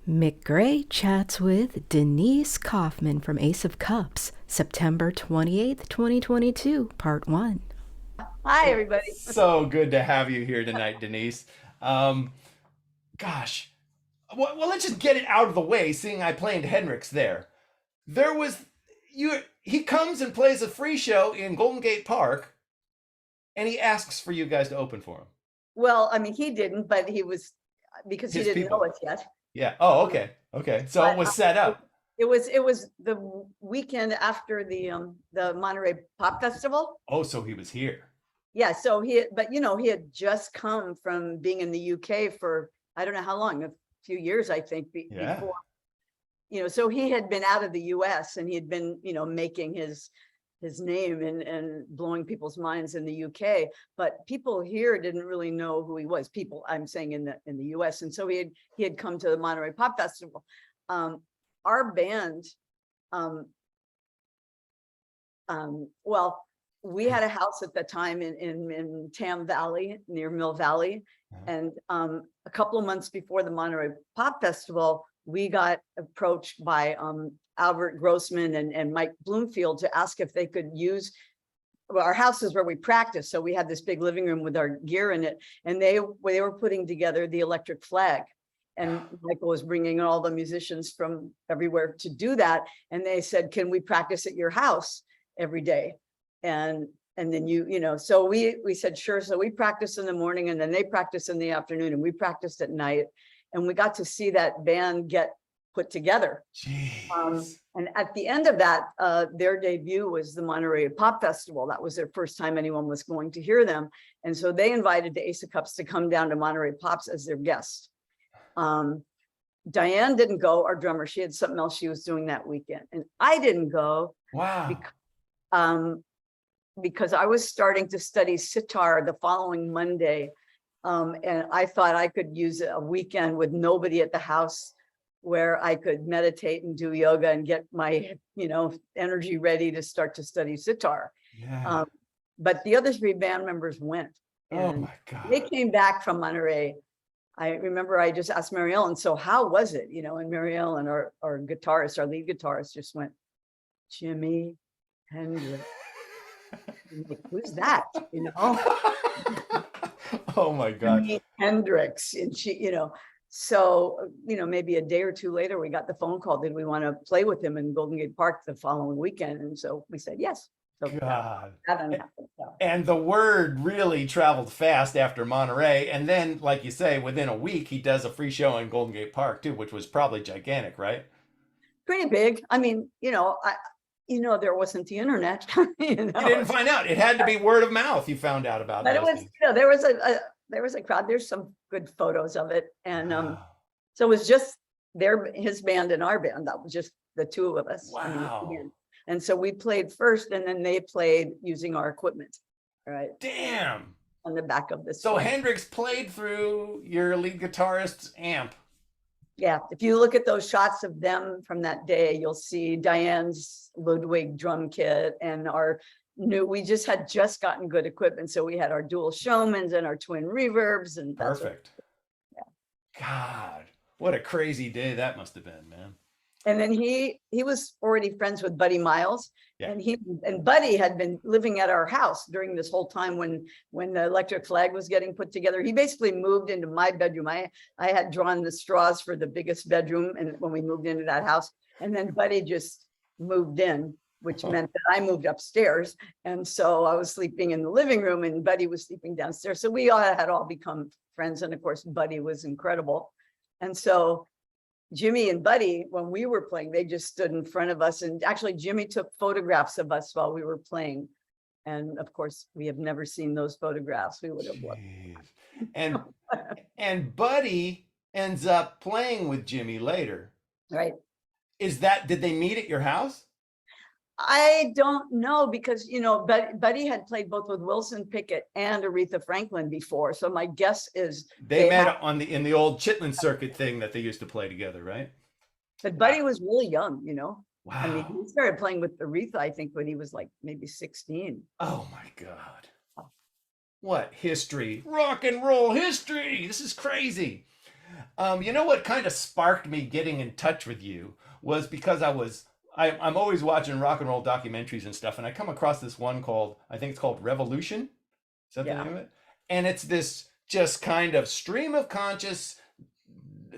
Mick Gray chats with Denise Kaufman from Ace of Cups, September 28th, 2022, Part 1. Hi, everybody. So good to have you here tonight, Denise. Um, gosh, well, let's just get it out of the way. Seeing I played Hendrix there, there was you. He comes and plays a free show in Golden Gate Park, and he asks for you guys to open for him. Well, I mean, he didn't, but he was because His he didn't people. know us yet. Yeah. Oh, okay. So it was set up. It was the weekend after the Monterey Pop Festival. Oh, so he was here. Yeah, so he had just come from being in the UK for I don't know how long, a few years, I think, Yeah. before. So he had been out of the US and he had been, making his name and blowing people's minds in the UK, but people here didn't really know who he was. People, I'm saying in the US, and so he had come to the Monterey Pop Festival. Our band, well, we had a house at the time in Tam Valley near Mill Valley, and a couple of months before the Monterey Pop Festival, we got approached by Albert Grossman and Mike Bloomfield to ask if they could use our houses where we practiced. So we had this big living room with our gear in it, and they were putting together the Electric Flag. And Michael was bringing all the musicians from everywhere to do that. And they said, can we practice at your house every day? And then so we said, sure. So we practiced in the morning, and then they practiced in the afternoon, and we practiced at night. And we got to see that band get put together. And at the end of that, their debut was the Monterey Pop Festival. That was their first time anyone was going to hear them. And so they invited the Ace of Cups to come down to Monterey Pops as their guest. Diane didn't go, our drummer. She had something else she was doing that weekend. And I didn't go. Wow. Because I was starting to study sitar the following Monday. And I thought I could use a weekend with nobody at the house where I could meditate and do yoga and get my, energy ready to start to study sitar. Yeah. But the other three band members went. Oh my God. They came back from Monterey. I remember I just asked Mary Ellen, so how was it? And Mary Ellen, our guitarist, our lead guitarist, just went, Jimi Hendrix. Like, who's that? Oh my God. Jimi Hendrix. And she, so, maybe a day or two later, we got the phone call. Did we want to play with him in Golden Gate Park the following weekend? And so we said yes. So God. that happened. So. And the word really traveled fast after Monterey. And then, like you say, within a week, he does a free show in Golden Gate Park too, which was probably gigantic, right? Pretty big. I mean, there wasn't the internet. You didn't find out. It had to be word of mouth. You found out about but those it was, things. there was a crowd. There's some good photos of it. And Wow. so it was just his band and our band. That was just the two of us. Wow. And so we played first, and then they played using our equipment. Right. Damn. On the back of this. So phone. Hendrix played through your lead guitarist's amp. Yeah, if you look at those shots of them from that day, you'll see Diane's Ludwig drum kit and we just had gotten good equipment. So we had our dual Showmans and our twin reverbs and Perfect. God, what a crazy day that must have been, man. And then he was already friends with Buddy Miles. Yeah. And Buddy had been living at our house during this whole time when the Electric Flag was getting put together. He basically moved into my bedroom. I had drawn the straws for the biggest bedroom, and when we moved into that house, and then Buddy just moved in, which meant that I moved upstairs. And so I was sleeping in the living room and Buddy was sleeping downstairs. So we had all become friends. And of course, Buddy was incredible. And so Jimmy and Buddy, when we were playing, they just stood in front of us. And actually, Jimmy took photographs of us while we were playing. And of course, we have never seen those photographs. We would have looked. And Buddy ends up playing with Jimmy later. Right. Did they meet at your house? I don't know because, Buddy had played both with Wilson Pickett and Aretha Franklin before. So my guess is they met in the old Chitlin circuit thing that they used to play together, right? But Buddy was really young, Wow. I mean, he started playing with Aretha, I think, when he was like maybe 16. Oh my God. What history? Rock and roll history. This is crazy. You know what kind of sparked me getting in touch with you was because I'm always watching rock and roll documentaries and stuff, and I come across this one called, I think it's called Revolution. Is that the Yeah. name of it? And it's this just kind of stream of conscious,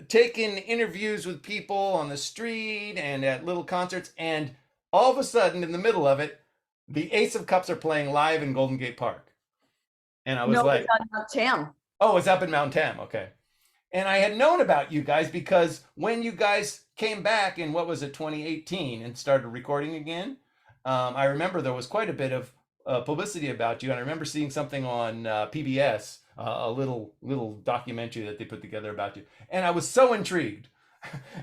taking interviews with people on the street and at little concerts, and all of a sudden, in the middle of it, the Ace of Cups are playing live in Golden Gate Park. And I was No, it's like, on Mount Tam. oh, it's up in Mount Tam. Okay. And I had known about you guys because when you guys came back in, what was it, 2018, and started recording again, I remember there was quite a bit of publicity about you. And I remember seeing something on PBS, a little documentary that they put together about you. And I was so intrigued.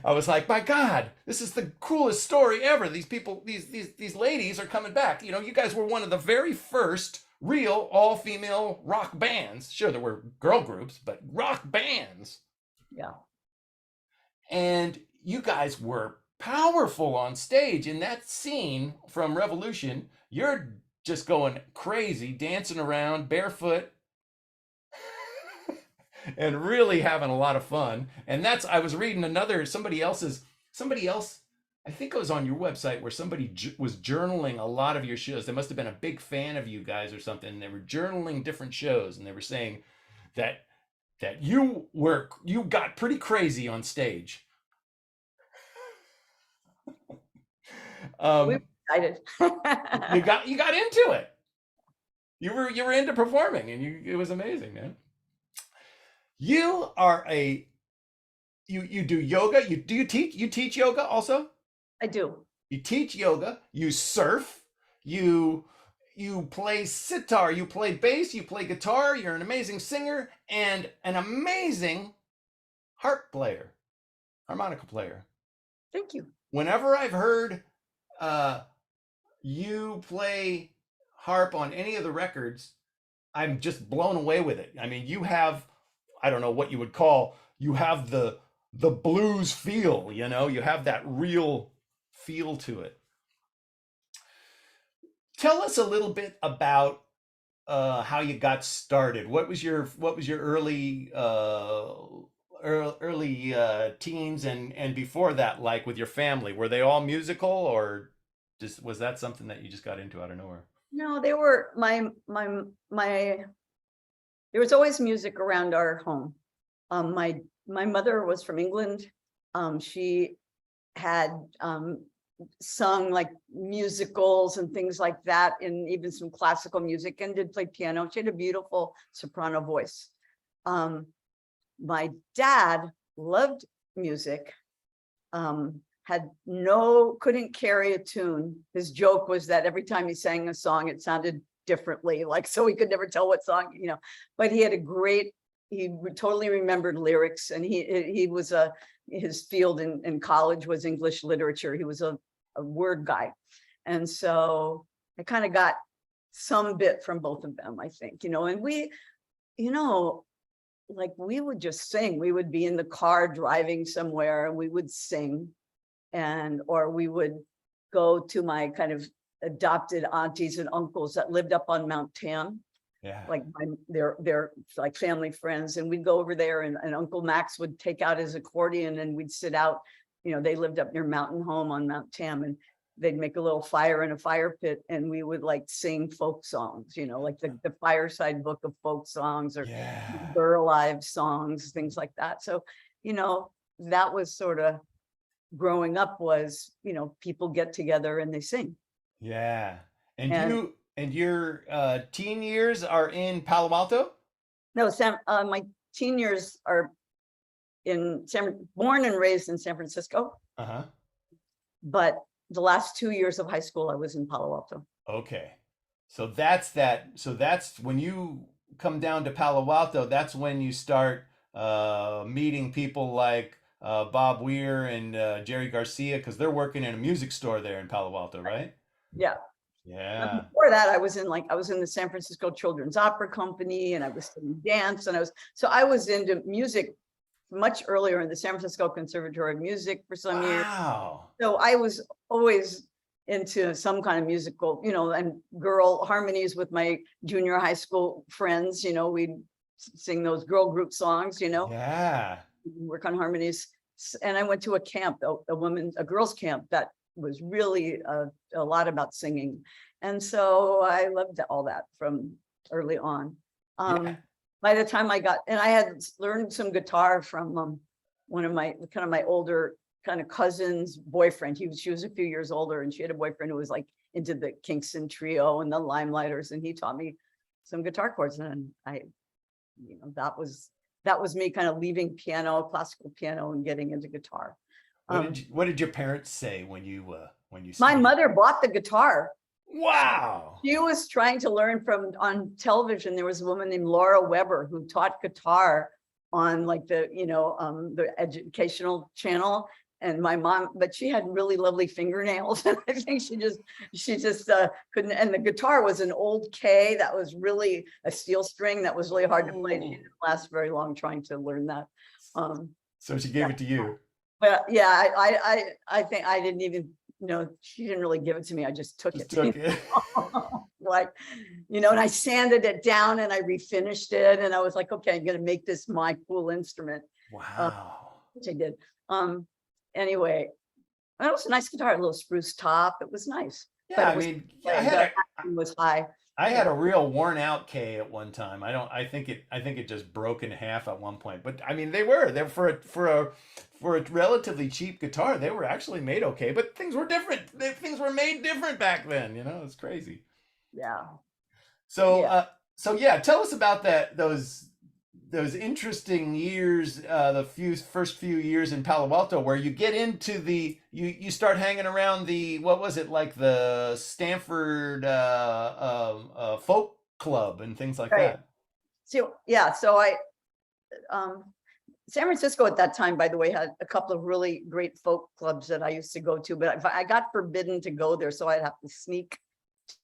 I was like, my God, this is the coolest story ever. These people, these ladies are coming back. You know, you guys were one of the very first real all-female rock bands. Sure, there were girl groups, but rock bands. Yeah. And you guys were powerful on stage in that scene from Revolution. You're just going crazy, dancing around barefoot and really having a lot of fun. And I was reading somebody else, I think it was on your website, where somebody was journaling a lot of your shows. They must have been a big fan of you guys or something. And they were journaling different shows, and they were saying that you got pretty crazy on stage. We were excited. you got into it. You were into performing, and it was amazing, man. You are you do yoga. You teach yoga also? I do. You teach yoga, you surf, you play sitar, you play bass, you play guitar, you're an amazing singer and an amazing harmonica player. Thank you. Whenever I've heard you play harp on any of the records, I'm just blown away with it. I mean, you have, I don't know what you would call, you have the blues feel, you know, you have that real feel to it. Tell us a little bit about how you got started. What was your early teens and before that like with your family? Were they all musical, or was that something that you just got into out of nowhere? No, they were there was always music around our home. My mother was from England. She had sung like musicals and things like that, and even some classical music, and did play piano. She had a beautiful soprano voice. My dad loved music, couldn't carry a tune. His joke was that every time he sang a song, it sounded differently, like, so he could never tell what song, you know, but he totally remembered lyrics, and his field in college was English literature. He was a word guy. And so I kind of got some bit from both of them, I think, you know, and we, you know, like we would just sing. We would be in the car driving somewhere and we would sing, or we would go to my kind of adopted aunties and uncles that lived up on Mount Tam. Yeah. Like they're like family friends, and we'd go over there, and Uncle Max would take out his accordion and we'd sit out, you know, they lived up near Mountain Home on Mount Tam, and they'd make a little fire in a fire pit, and we would like sing folk songs, you know, like the Fireside Book of folk songs, or Burl Ives songs, things like that. So, you know, that was sort of growing up, was, you know, people get together and they sing. Yeah. And your teen years are in Palo Alto? No, my teen years are born and raised in San Francisco. Uh-huh. But the last 2 years of high school, I was in Palo Alto. Okay. So that's when you come down to Palo Alto, that's when you start meeting people like Bob Weir and Jerry Garcia, because they're working in a music store there in Palo Alto, right? Yeah. Yeah. And before that, I was in the San Francisco Children's Opera Company, and I was singing dance, and I was into music much earlier in the San Francisco Conservatory of Music for some years. Wow. So I was always into some kind of musical, you know, and girl harmonies with my junior high school friends. You know, we'd sing those girl group songs, you know. Yeah. work on harmonies. And I went to a camp, a girls' camp that was really a lot about singing. And so I loved all that from early on. By the time I had learned some guitar from one of my older kind of cousin's boyfriend. She was a few years older, and she had a boyfriend who was like into the Kingston Trio and the Limelighters, and he taught me some guitar chords. And that was me kind of leaving classical piano, and getting into guitar. What did your parents say when you My mother bought the guitar. Wow. She was trying to learn on television. There was a woman named Laura Weber who taught guitar on like the educational channel. And my mom, but she had really lovely fingernails. And I think she just couldn't. And the guitar was an old K that was really a steel string that was really hard to play. She didn't last very long trying to learn that. So she gave it to you. But yeah, I think I didn't even, she didn't really give it to me. I just took it. Like, and I sanded it down and I refinished it. And I was like, okay, I'm going to make this my cool instrument. Wow. Which I did. Anyway, it was a nice guitar, a little spruce top. It was nice. Yeah, it was high. I had a real worn out K at one time. I think it just broke in half at one point. But I mean, they were for a relatively cheap guitar. They were actually made okay, but things were different. Things were made different back then. It's crazy. Yeah. So tell us about those interesting years, the first few years in Palo Alto, where you get into you start hanging around what was it, like the Stanford folk club and things like that. So I San Francisco at that time, by the way, had a couple of really great folk clubs that I used to go to, but I got forbidden to go there, so I'd have to sneak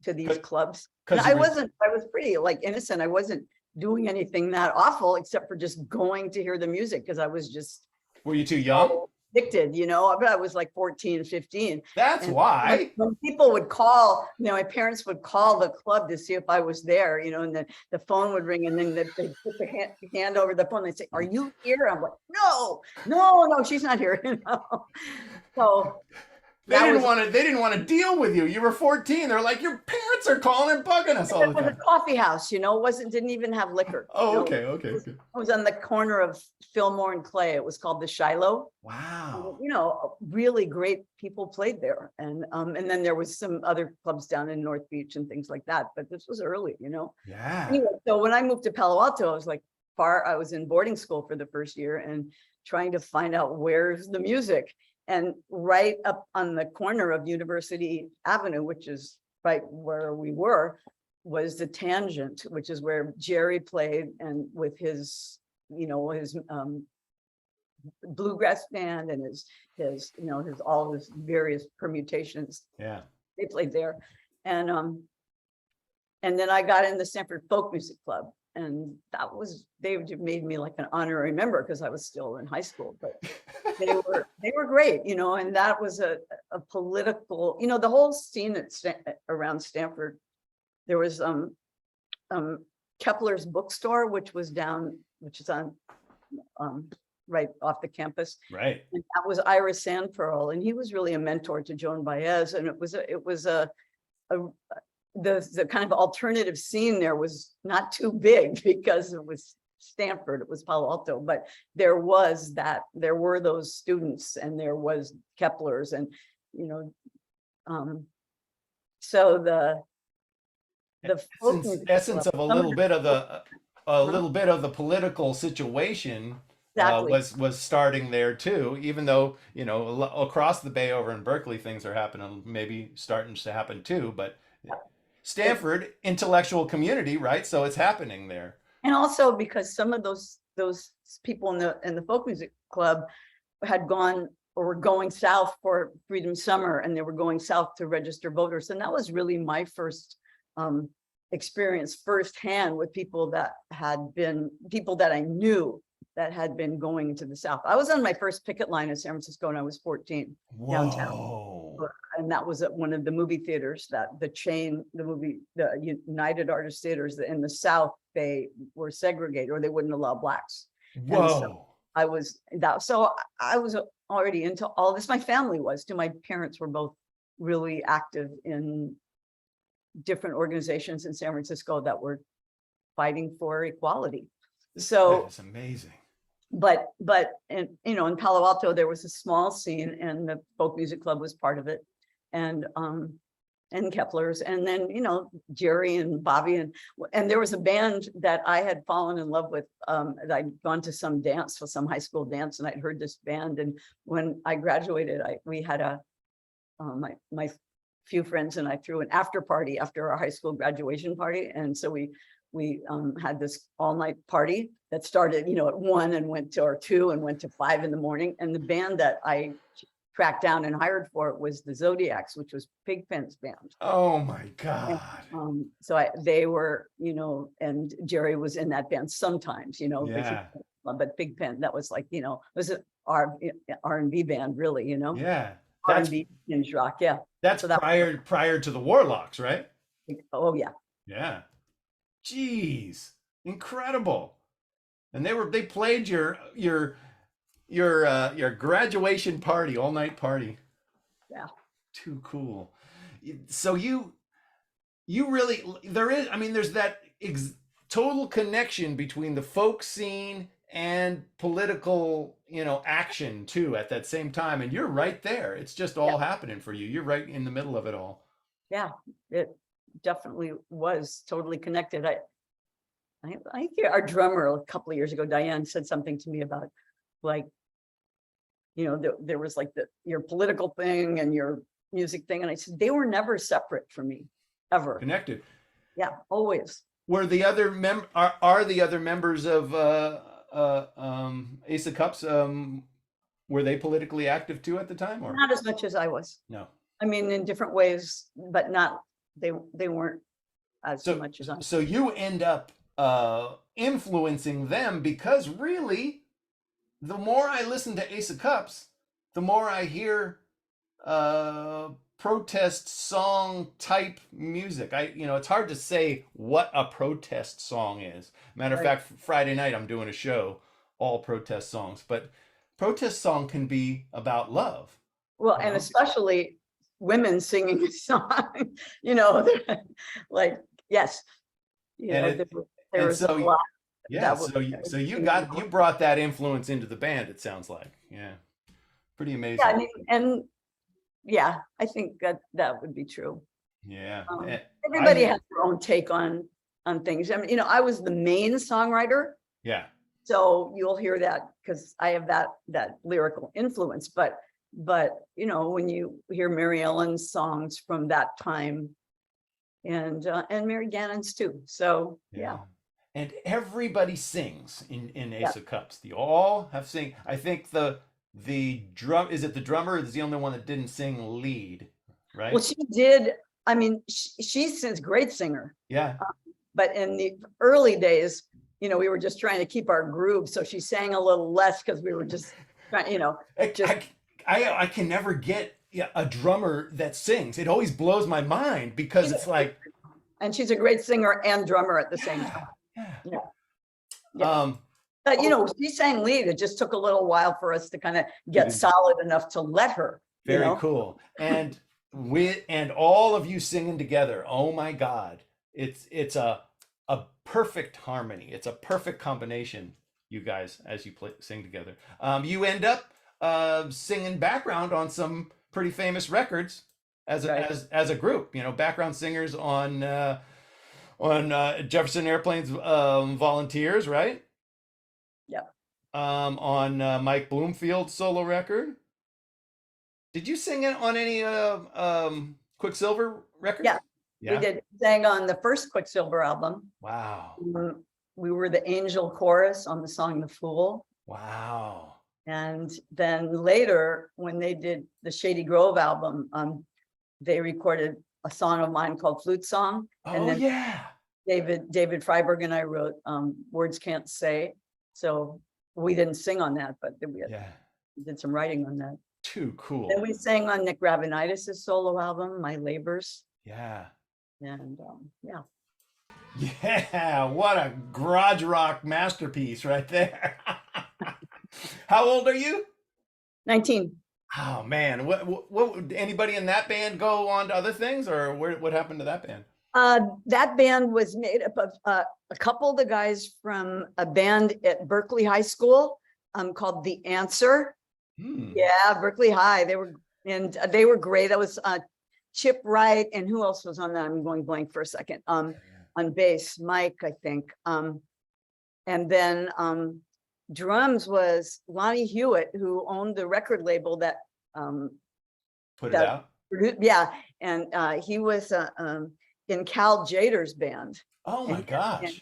to these clubs. And I was pretty innocent. I wasn't doing anything that awful except for just going to hear the music, because I was just. Were you too young? Addicted, but I was like 14, 15. That's why. When people would call, my parents would call the club to see if I was there, and then the phone would ring, and then they'd put the hand over the phone. They'd say, "Are you here?" I'm like, no, she's not here. So they didn't want to deal with you. You were 14. They're like, your parents are calling and bugging us all the time. It was a coffee house, didn't even have liquor. Oh, okay. It was on the corner of Fillmore and Clay. It was called the Shiloh. Wow. Really great people played there. And then there was some other clubs down in North Beach and things like that. But this was early, Yeah. Anyway, so when I moved to Palo Alto, I was in boarding school for the first year and trying to find out where's the music. And right up on the corner of University Avenue, which is right where we were, was the Tangent, which is where Jerry played, and with his bluegrass band and his all his various permutations. Yeah, they played there, and then I got in the Stanford Folk Music Club. And they made me like an honorary member because I was still in high school, but they were great, and that was a political, the whole scene around Stanford. There was Kepler's bookstore, which is on right off the campus. Right. And that was Ira Sandpearl, and he was really a mentor to Joan Baez, and it was the kind of alternative scene there was not too big because it was Stanford, it was Palo Alto, but there were those students, and there was Kepler's, and so the essence of a little bit of the political situation. Exactly. Was starting there too, even though across the bay over in Berkeley things are happening, maybe starting to happen too, but Stanford, intellectual community, right? So it's happening there. And also because some of those people in the folk music club had gone or were going south for Freedom Summer, and they were going south to register voters. And that was really my first experience firsthand with people that I knew that had been going to the south. I was on my first picket line in San Francisco when I was 14. Whoa. Downtown. And that was at one of the movie theaters the United Artists Theaters in the South, they were segregated, or they wouldn't allow blacks. Whoa. And so I was that. So I was already into all this. My family was too. My parents were both really active in different organizations in San Francisco that were fighting for equality. So That is amazing. but and in Palo Alto there was a small scene, and the folk music club was part of it, and Kepler's, and then Jerry and Bobby, and there was a band that I had fallen in love with, that I'd gone to some dance, for some high school dance, and I'd heard this band, and when I graduated, we had my few friends and I threw an after party after our high school graduation party, and so we had this all-night party that started at 1 and went to, or 2 and went to 5 in the morning, and the band that I tracked down and hired for it was the Zodiacs, which was Pigpen's band. Oh my God. And, so they were, and Jerry was in that band sometimes, Yeah. but Pigpen, that was like, was an R&B band, really, Yeah. R&B hinge rock, yeah. That's So that- prior to the Warlocks, right? Oh yeah. Yeah. Jeez. Incredible. And they played your graduation party, all night party. Yeah. Too cool. So you really, there's that total connection between the folk scene and political, action too at that same time. And you're right there. It's just all happening for you. You're right in the middle of it all. Yeah, it definitely was totally connected. I hear our drummer a couple of years ago, Diane, said something to me about like, there was like your political thing and your music thing. And I said, they were never separate from me, ever. Connected. Yeah, always. Were the other are the other members of Ace of Cups, were they politically active too at the time, or Not as much as I was. no? I mean, in different ways, but not, they weren't as much as I. So you end up influencing them, because really, the more I listen to Ace of Cups, the more I hear protest song type music. It's hard to say what a protest song is. Matter of fact, Friday night I'm doing a show, all protest songs, but protest song can be about love. Well, and especially women singing a song, like, yes, there was a lot. Yeah, so you brought that influence into the band, it sounds like. Yeah. Pretty amazing. Yeah, I mean, and yeah, I think that would be true. Yeah. Everybody has their own take on things. I mean, I was the main songwriter. Yeah. So you'll hear that because I have that lyrical influence. But when you hear Mary Ellen's songs from that time, and Mary Gannon's too. So yeah. And everybody sings in Ace of Cups. They all have sing. I think the drummer is the only one that didn't sing lead, right? Well, she did. I mean, she's a great singer. Yeah. But in the early days, we were just trying to keep our groove. So she sang a little less because we were just trying, I can never get a drummer that sings. It always blows my mind because it's like. And she's a great singer and drummer at the same time. Yeah. But she sang lead. It just took a little while for us to kind of get solid enough to let her. Very cool. And all of you singing together. Oh my God. It's a perfect harmony. It's a perfect combination, you guys, as you sing together. You end up singing background on some pretty famous records as a group, background singers on Jefferson Airplane's Volunteers, right? Yeah. On Mike Bloomfield's solo record. Did you sing it on any Quicksilver records? Yeah. We did. Sang on the first Quicksilver album. Wow. We were the angel chorus on the song The Fool. Wow. And then later, when they did the Shady Grove album, they recorded a song of mine called Flute Song. And then David Freiberg and I wrote Words Can't Say. So we didn't sing on that, but we did some writing on that. Too cool. Then we sang on Nick Ravenitis' solo album, My Labors. Yeah. And yeah. Yeah, what a garage rock masterpiece right there. How old are you? 19. Oh man, what anybody in that band go on to other things, or what happened to that band? That band was made up of a couple of the guys from a band at Berkeley High School called The Answer. Yeah, Berkeley High. They were great. That was Chip Wright, and who else was on that? I'm going blank for a second. On bass, Mike, I think. And then drums was Lonnie Hewitt, who owned the record label that put it out. Yeah, and he was in Cal Jader's band. Oh my gosh!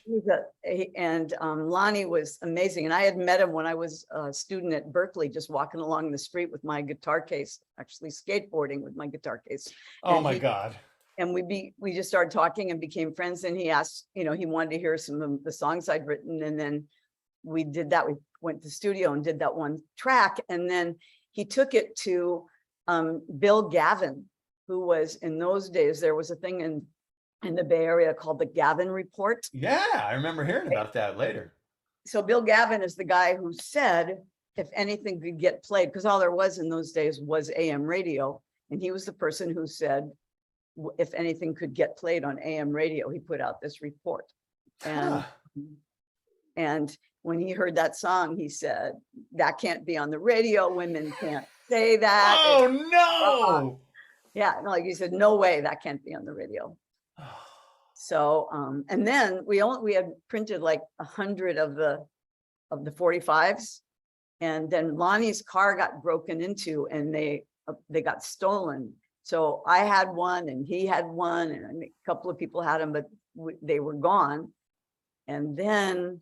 And Lonnie was amazing, and I had met him when I was a student at Berkeley, just walking along the street with my guitar case, actually skateboarding with my guitar case. Oh my God! And we just started talking and became friends. And he asked, he wanted to hear some of the songs I'd written, and then we did that. We went to the studio and did that one track, and then he took it to Bill Gavin, who was, in those days, there was a thing in the Bay Area called the Gavin Report. Yeah, I remember hearing about that later. So Bill Gavin is the guy who said, if anything could get played, because all there was in those days was AM radio, and he was the person who said, if anything could get played on AM radio, he put out this report. And when he heard that song, he said, that can't be on the radio. Women can't say that. Oh no. Yeah, like he said, no way, that can't be on the radio. So, and then we had printed like 100 of the 45s, and then Lonnie's car got broken into, and they got stolen. So I had one, and he had one, and a couple of people had them, but they were gone. And then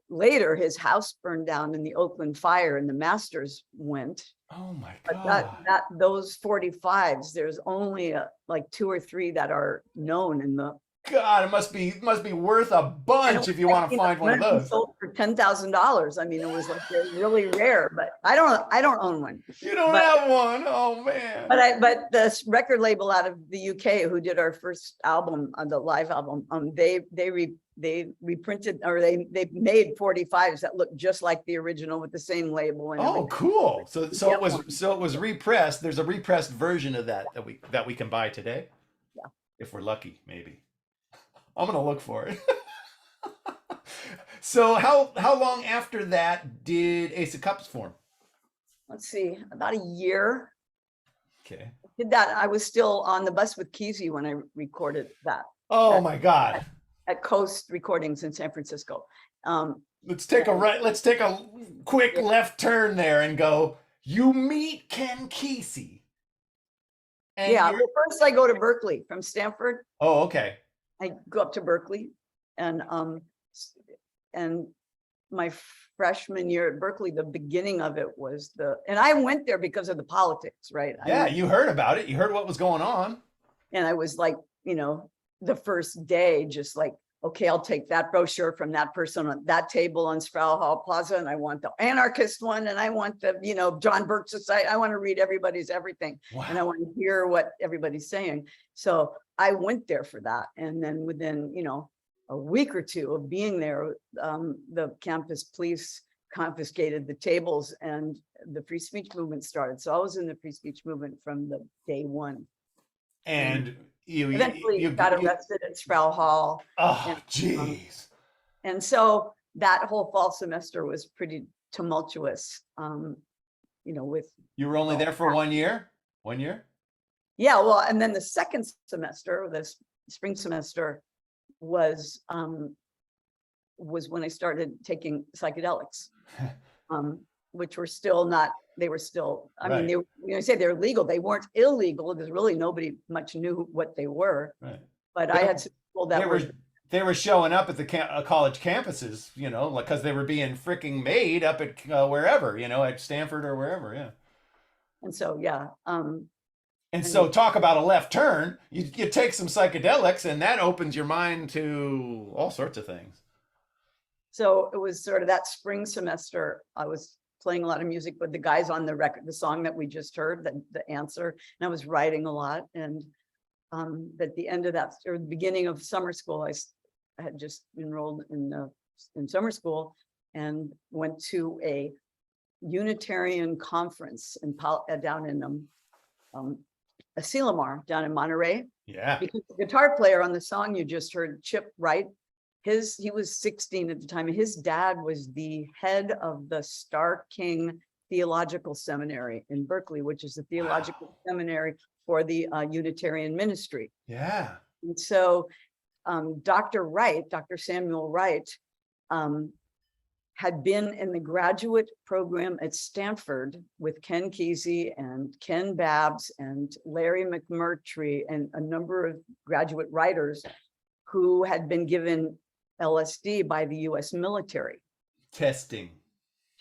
later his house burned down in the Oakland fire, and the masters went. Oh my God. But those 45s, there's only like 2 or 3 that are known in the. God, it must be worth a bunch if you want to find one of those. Sold for $10,000. I mean, it was like they're really rare, but I don't own one. You don't have one. Oh man. But this record label out of the UK who did our first album, the live album, they reprinted, or they made 45s that look just like the original with the same label. And everything. Cool. So it was repressed. There's a repressed version of that we can buy today. Yeah. If we're lucky, maybe. I'm gonna look for it. So how long after that did Ace of Cups form? Let's see, about a year. Okay. Did that. I was still on the bus with Kesey when I recorded that. Oh my God. At Coast Recordings in San Francisco. Let's take a quick left turn there and go, you meet Ken Kesey. Yeah, well, first I go to Berkeley from Stanford. Oh, okay. I go up to Berkeley, and my freshman year at Berkeley, the beginning of it was and I went there because of the politics, right? Yeah, you heard about it. You heard what was going on. And I was like, the first day, just like, okay, I'll take that brochure from that person on that table on Sproul Hall Plaza, and I want the anarchist one, and I want the, John Birch Society. I want to read everybody's everything. Wow. And I want to hear what everybody's saying. So I went there for that. And then within, a week or two of being there, the campus police confiscated the tables, and the free speech movement started. So I was in the free speech movement from the day one. And you eventually got arrested at Sproul Hall. Oh, jeez. And so that whole fall semester was pretty tumultuous. With you were only there for 1 year? 1 year? Yeah, well, and then the second semester, this spring semester, was when I started taking psychedelics, which were still not. They were still. I mean, they say they're legal. They weren't illegal because really nobody much knew what they were. Right. But I had some people that they were showing up at the college campuses, because they were being freaking made up at wherever, at Stanford or wherever. Yeah. And so, yeah. And so talk about a left turn. You take some psychedelics, and that opens your mind to all sorts of things. So it was sort of that spring semester. I was playing a lot of music with the guys on the record, the song that we just heard, the Answer, and I was writing a lot. And at the end of that, or the beginning of summer school, I had just enrolled in summer school, and went to a Unitarian conference down in Asilomar, down in Monterey. Yeah. Because the guitar player on the song you just heard, Chip Wright, he was 16 at the time, and his dad was the head of the Star King Theological Seminary in Berkeley, which is the theological seminary for the Unitarian ministry. Yeah. And so Dr. Samuel Wright, had been in the graduate program at Stanford with Ken Kesey and Ken Babbs and Larry McMurtry and a number of graduate writers who had been given LSD by the US military. Testing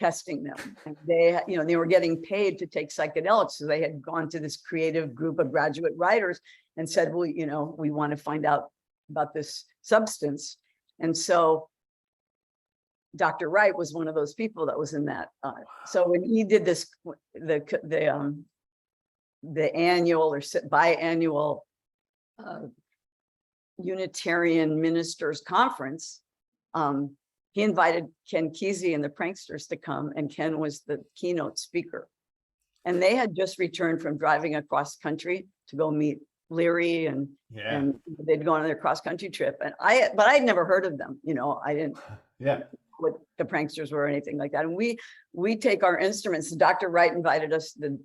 them. And they were getting paid to take psychedelics. So they had gone to this creative group of graduate writers and said, well, we want to find out about this substance. And so Dr. Wright was one of those people that was in that. So when he did this, the annual or biannual Unitarian Ministers Conference, he invited Ken Kesey and the Pranksters to come, and Ken was the keynote speaker. And they had just returned from driving across country to go meet Leary, and they'd gone on their cross country trip. And I'd never heard of them. I didn't. Yeah. What the Pranksters were or anything like that. And we take our instruments. Dr. Wright invited us, the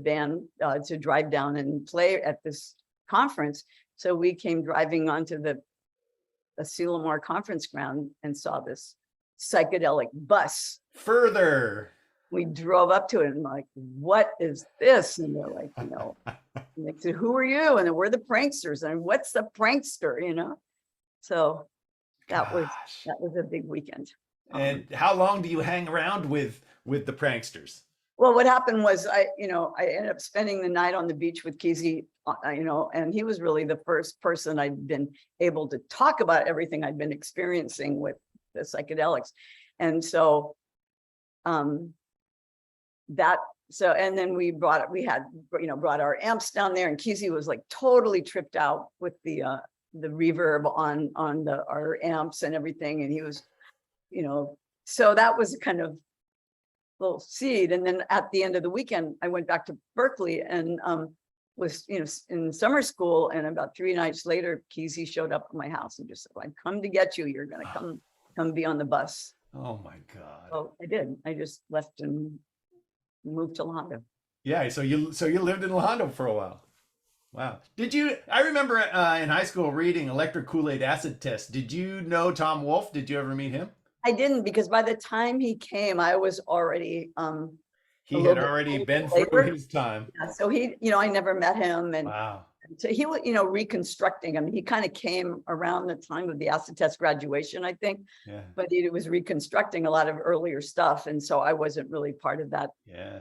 band, to drive down and play at this conference. So we came driving onto the Asilomar conference ground and saw this psychedelic bus. Further. We drove up to it and like, what is this? And they're like, and they said, who are you? And then we're the Pranksters. And what's the Prankster? So that was a big weekend. And how long do you hang around with the Pranksters? Well, what happened was I ended up spending the night on the beach with Kesey, and he was really the first person I'd been able to talk about everything I'd been experiencing with the psychedelics. And so and then we brought our amps down there, and Kesey was like totally tripped out with the reverb on our amps and everything. And he was, so that was a kind of little seed. And then at the end of the weekend, I went back to Berkeley and was, in summer school. And about 3 nights later, Kesey showed up at my house and just said, I've come to get you. You're going to come be on the bus. Oh my God. So I did. I just left and moved to Londo. Yeah. So you lived in Londo for a while. Wow. I remember in high school reading Electric Kool-Aid Acid Test. Did you know Tom Wolfe? Did you ever meet him? I didn't, because by the time he came, I was already he had already been through his time. Yeah, so he, I never met him, and wow. So he was, reconstructing. I mean, he kind of came around the time of the acid test graduation, I think. Yeah. But he was reconstructing a lot of earlier stuff, and so I wasn't really part of that. Yeah.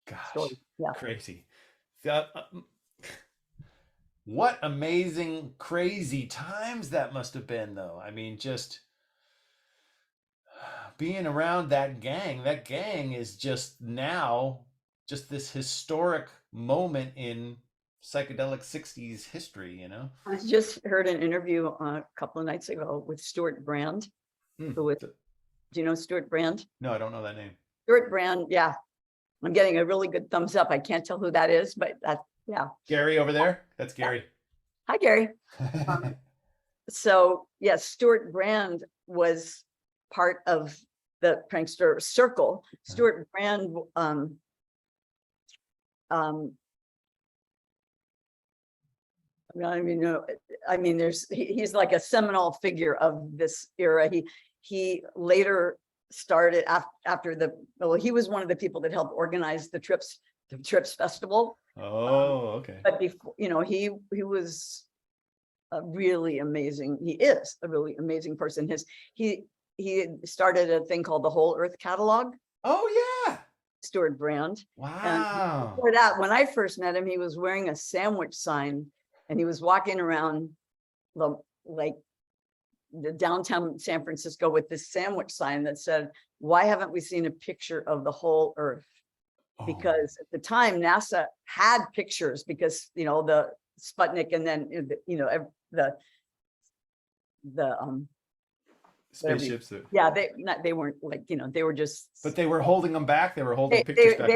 Gosh. Story. Yeah. Crazy. What amazing, crazy times that must have been, though. I mean, just being around that gang is just this historic moment in psychedelic 60s history, I just heard an interview a couple of nights ago with Stuart Brand. Do you know Stuart Brand? No, I don't know that name. Stuart Brand, yeah. I'm getting a really good thumbs up. I can't tell who that is, but yeah. Gary over there? That's Gary. Hi, Gary. So yes, Stuart Brand was part of the prankster circle. Stuart Brand, he's like a seminal figure of this era. He later started after he was one of the people that helped organize the Trips Festival. Oh, okay. But before, he was a really amazing. He is a really amazing person. He started a thing called the Whole Earth Catalog. Oh yeah, Stuart Brand. Wow. And before that, when I first met him, he was wearing a sandwich sign, and he was walking around the downtown San Francisco with this sandwich sign that said, "Why haven't we seen a picture of the whole Earth?" Because at the time NASA had pictures, because the Sputnik, and then spaceships. Yeah, they weren't like, they were just. But they were holding them back. They were holding pictures back.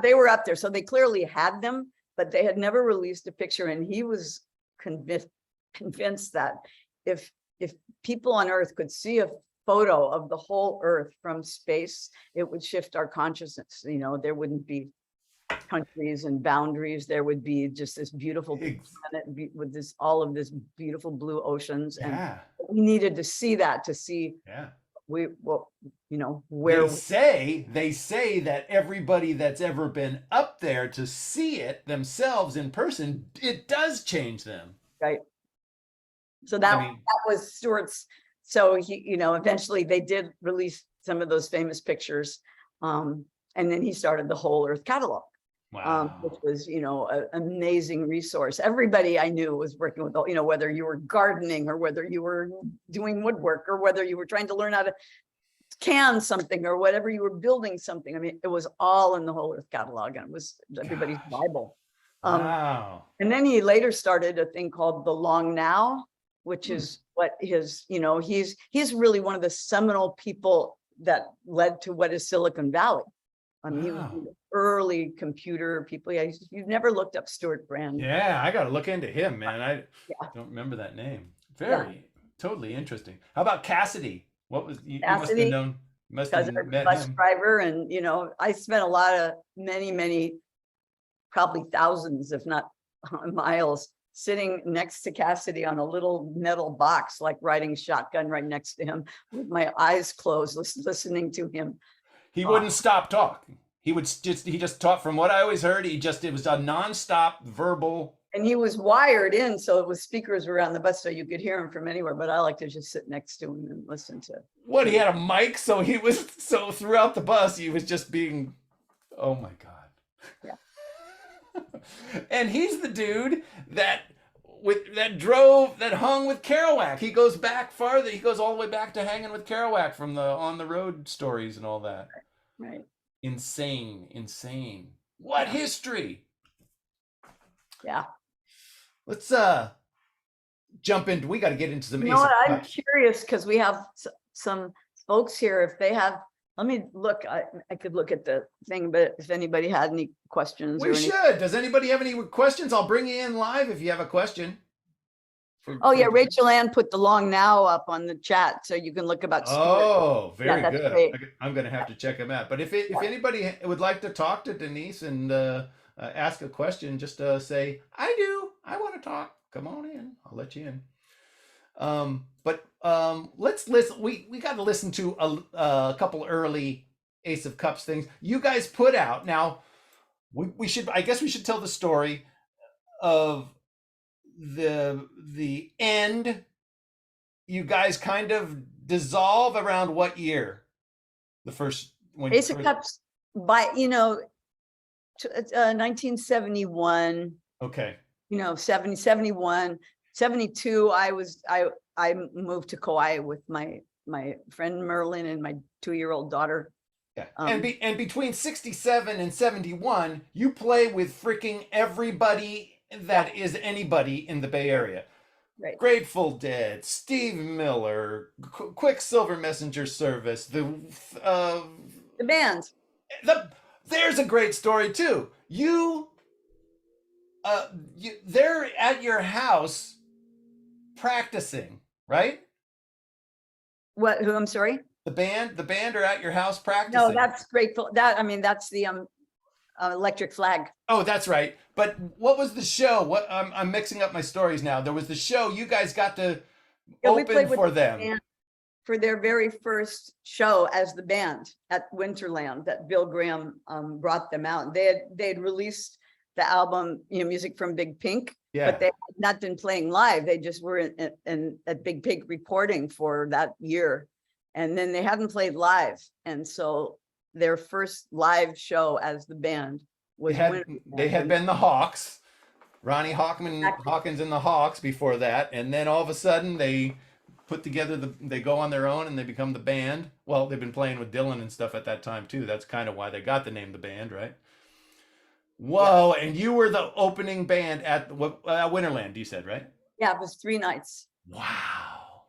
They were up there, so they clearly had them, but they had never released a picture. And he was convinced that if people on Earth could see a photo of the whole Earth from space, it would shift our consciousness. There wouldn't be countries and boundaries. There would be just this beautiful planet with all of this beautiful blue oceans. And we needed to see that to see where they say that everybody that's ever been up there to see it themselves in person, it does change them. Right. So that was Stuart's. So he, eventually they did release some of those famous pictures. And then he started the whole Earth catalog. Wow. Which was, an amazing resource. Everybody I knew was working with, whether you were gardening or whether you were doing woodwork or whether you were trying to learn how to can something or whatever you were building something. I mean, it was all in the whole Earth catalog, and it was everybody's Bible. Wow. And then he later started a thing called the Long Now, which is what his, he's really one of the seminal people that led to what is Silicon Valley. He was one of the early computer people. Yeah, you've never looked up Stuart Brand. Yeah, I got to look into him, man. I don't remember that name. Totally interesting. How about Cassidy? What was you must have known? Must have met bus him. driver, and I spent a lot of many, probably thousands, if not miles, sitting next to Cassidy on a little metal box, like riding shotgun right next to him, with my eyes closed, listening to him. He wouldn't stop talking. He just taught. From what I always heard, it was a nonstop verbal. And he was wired in, so it was speakers around the bus, so you could hear him from anywhere. But I like to just sit next to him and listen to. What, he had a mic, so throughout the bus he was just being. Oh my God. Yeah. And he's the dude that hung with Kerouac. He goes back farther. He goes all the way back to hanging with Kerouac from the On the Road stories and all that. Right. Insane. What history? Yeah. Let's jump into. We got to get into some. I'm curious because we have some folks here. If they have, let me look. I could look at the thing, but if anybody had any questions, should. Does anybody have any questions? I'll bring you in live if you have a question. Rachel Ann put the Long Now up on the chat, so you can look about Stuart. Oh, very good. Great. I'm going to have to check them out. But if anybody would like to talk to Denise and ask a question, just say, I do. I want to talk. Come on in. I'll let you in. But let's listen. We got to listen to a couple early Ace of Cups things you guys put out. Now, I guess we should tell the story of the end. You guys kind of dissolve around what year? The first when Ace of Cups by 1971. Okay. 70, 71, 72. I moved to Kauai with my friend Merlin and my 2-year-old daughter. Yeah. And between 67 and 71, you play with freaking everybody that is anybody in the Bay Area. Right. Grateful Dead, Steve Miller, Quicksilver Messenger Service, the band. There's a great story too. They're at your house practicing, right? What? Who? I'm sorry. The band are at your house practicing. No, that's Grateful. That's the Electric Flag. Oh, that's right. But what was the show? I'm mixing up my stories now. There was the show you guys got to open for them. For their very first show as the band at Winterland, that Bill Graham brought them out. They had released the album, Music from Big Pink, but they had not been playing live. They just were at Big Pink recording for that year, and then they hadn't played live, and so their first live show as the band was they had been the Hawks, Ronnie Hawkins and the Hawks before that, and then all of a sudden they put together they go on their own and they become the band. Well, they've been playing with Dylan and stuff at that time too. That's kind of why they got the name the band, right? Whoa! Yeah. And you were the opening band at Winterland, you said, right? Yeah, it was 3 nights. Wow.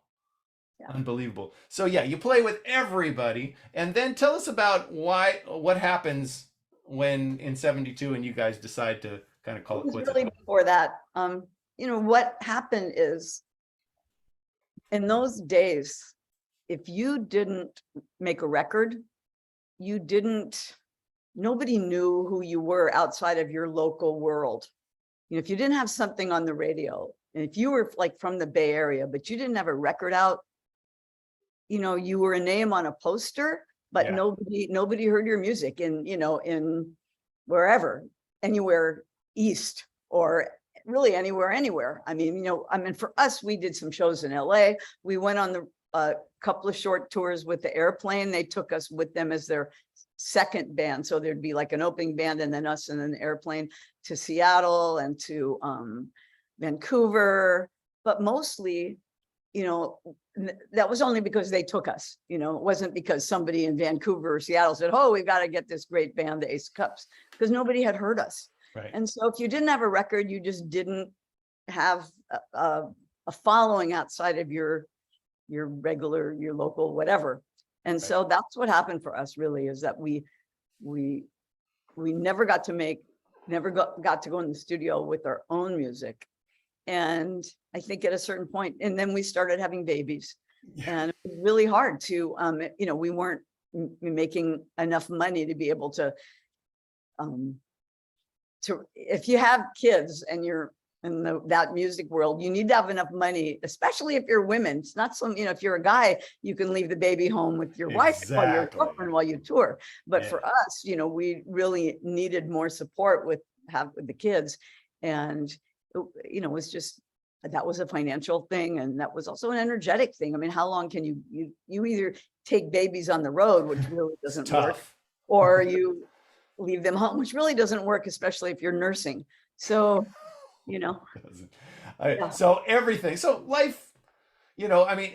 Yeah. Unbelievable. So yeah, you play with everybody, and then tell us about what happens when in '72 and you guys decide to kind of call It it was quits. really before that. What happened is in those days, if you didn't make a record, you didn't, nobody knew who you were outside of your local world. If you didn't have something on the radio, and if you were like from the Bay Area, but you didn't have a record out, you were a name on a poster, but Yeah. nobody heard your music in wherever, anywhere east or really anywhere. I mean, for us, we did some shows in LA. We went on the couple of short tours with the Airplane. They took us with them as their second band. So there'd be like an opening band and then us and then the Airplane to Seattle and to Vancouver. But mostly, that was only because they took us. It wasn't because somebody in Vancouver or Seattle said, oh, we've got to get this great band, the Ace of Cups, because nobody had heard us. Right. And so if you didn't have a record, you just didn't have a following outside of your regular, your local, whatever. And so that's what happened for us, really, is that we never got to go in the studio with our own music. And I think at a certain point, and then we started having babies. Yeah. And it was really hard to, we weren't making enough money to be able to if you have kids and you're in that music world, you need to have enough money, especially if you're women. It's not if you're a guy, you can leave the baby home with your wife or your girlfriend while you tour. But for us, we really needed more support with the kids. And, it was just, that was a financial thing. And that was also an energetic thing. I mean, how long can you either take babies on the road, which really doesn't work, or you leave them home, which really doesn't work, especially if you're nursing. So, so everything, so life, I mean,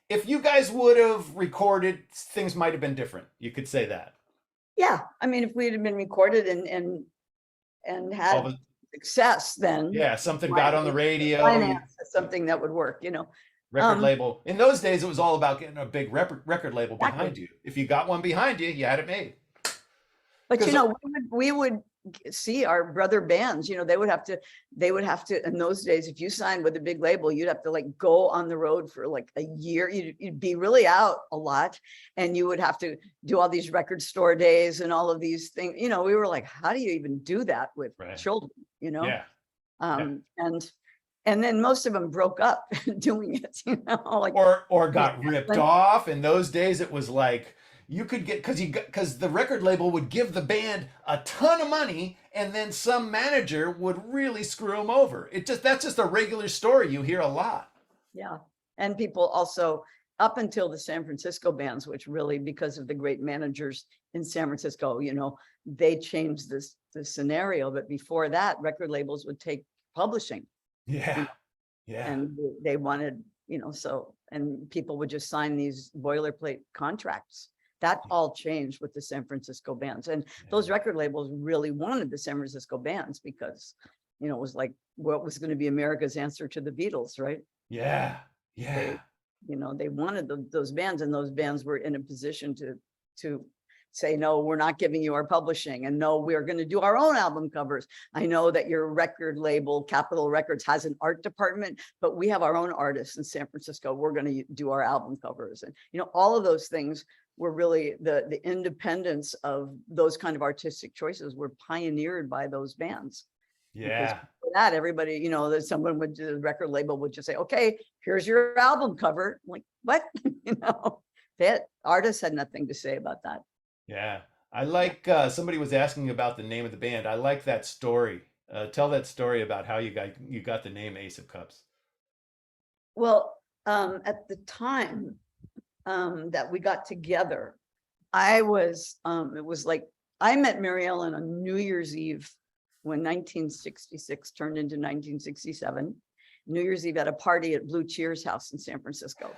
if you guys would have recorded, things might have been different. You could say that. Yeah. I mean, if we had been recorded and had success, then something got on the radio, something that would work, record label. In those days, it was all about getting a big record label behind you. If you got one behind you, you had it made. But we would see our brother bands, they would have to, in those days, if you signed with a big label, you'd have to like go on the road for like a year. You'd be really out a lot, and you would have to do all these record store days and all of these things. We were like, how do you even do that with children, and then most of them broke up doing it, or got ripped off. In those days, it was like, you could get, because the record label would give the band a ton of money, and then some manager would really screw them over. That's just a regular story you hear a lot. Yeah. And people also, up until the San Francisco bands, which really, because of the great managers in San Francisco, they changed the scenario. But before that, record labels would take publishing. Yeah. Yeah. And they wanted, and people would just sign these boilerplate contracts. That all changed with the San Francisco bands. And those record labels really wanted the San Francisco bands because, it was like what was going to be America's answer to the Beatles, right? Yeah. Yeah. They wanted those bands, and those bands were in a position to say, no, we're not giving you our publishing, and no, we're going to do our own album covers. I know that your record label, Capitol Records, has an art department, but we have our own artists in San Francisco. We're going to do our album covers. And, all of those things were really the independence of those kind of artistic choices were pioneered by those bands. Yeah. For that, everybody, that someone would, the record label would just say, okay, here's your album cover. I'm like, what? That artists had nothing to say about that. Yeah. I like, somebody was asking about the name of the band. I like that story. Tell that story about how you got the name Ace of Cups. Well, at the time that we got together, it was like, I met Mary Ellen on New Year's Eve when 1966 turned into 1967. New Year's Eve at a party at Blue Cheer's house in San Francisco.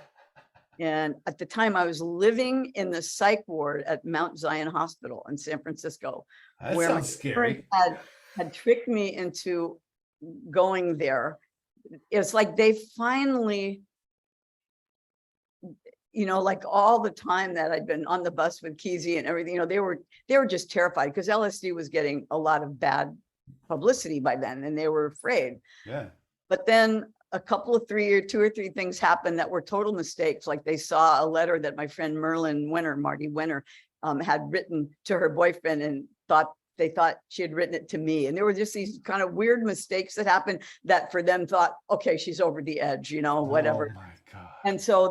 And at the time I was living in the psych ward at Mount Zion Hospital in San Francisco, where my parents had tricked me into going there. It's like they finally like all the time that I'd been on the bus with Kesey and everything, they were just terrified because LSD was getting a lot of bad publicity by then, and they were afraid. Yeah. But then a couple of 2 or 3 things happened that were total mistakes. Like they saw a letter that my friend Marty Winter, had written to her boyfriend, and they thought she had written it to me. And there were just these kind of weird mistakes that happened that for them thought, okay, she's over the edge, whatever. Oh my God. And so